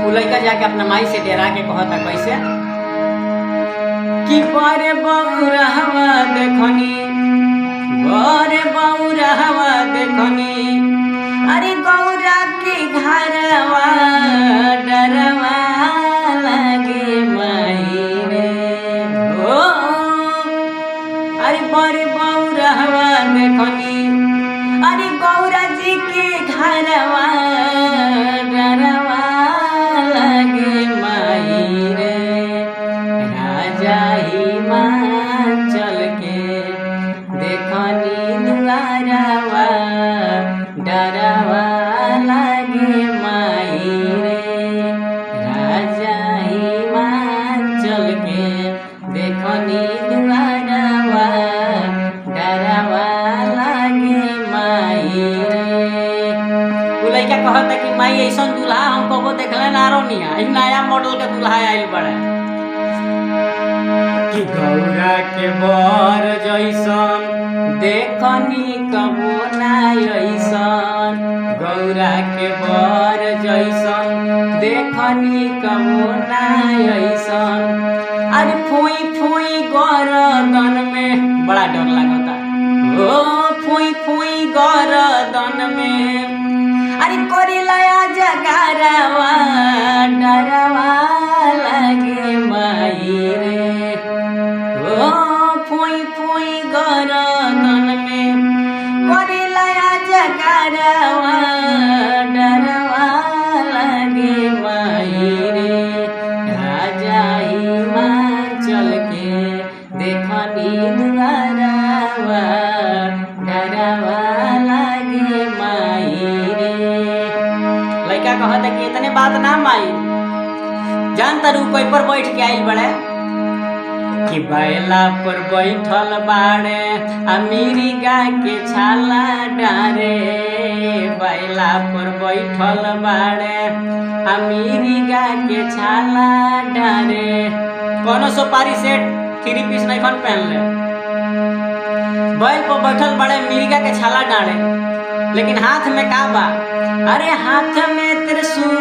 उ लड़का जाके अपना माई से डेरा के कहता कैसे कि बरे बौरहवा देखनी, बरे बौरहवा देखनी, अरे गौरा के घरवा डरवा लगे माई रे हो। अरे बरे बौरहवा देखनी, अरे गौरा जी के घरवा डरवा लगे माई रे। राजा हिमाचल के देखनी दुआरवा डरवा लगे माई रे। राजा हिमाचल के देखनी दुआरवा डरवा लगे माई रे। उ लइका कहता कि माई ऐसन दूल्हा हम कबो देखले ना रोनिया, ई नया मॉडल के दूल्हा आइल बड़े कि गौरा के बर जैसन देखनी कबो ना ऐसन। गौरा के बर जैसन देखनी कबो ना ऐसन। अरे फुई फुई गरदन में बड़ा डर लगता ओ, फुई फुई गरदन में, अरे करेला जगरवा डरवा लगे माई रे ओ। फुई फुई गरदन में करेला जगरवा डरवा लगे माई रे। राजा हिमाचल के देखनी दुआरवा डरवा लगे माई रे। लड़का कहता कि इतने बात ना माई, जान तारू कोई पर बैठ के आइल बड़े कि बैला पर बैठल बाड़े अमीरी गा के छाला डारे। बैला पर बैठल बाड़े अमीरी गा के छाला डारे। कोनो सुपारी सेट 3 पीस नहीं खन पहन ले, बैल पर बैठल बड़े मिर्गा के छाला डारे, लेकिन हाथ में का बा? अरे हाथ में त्रिशूल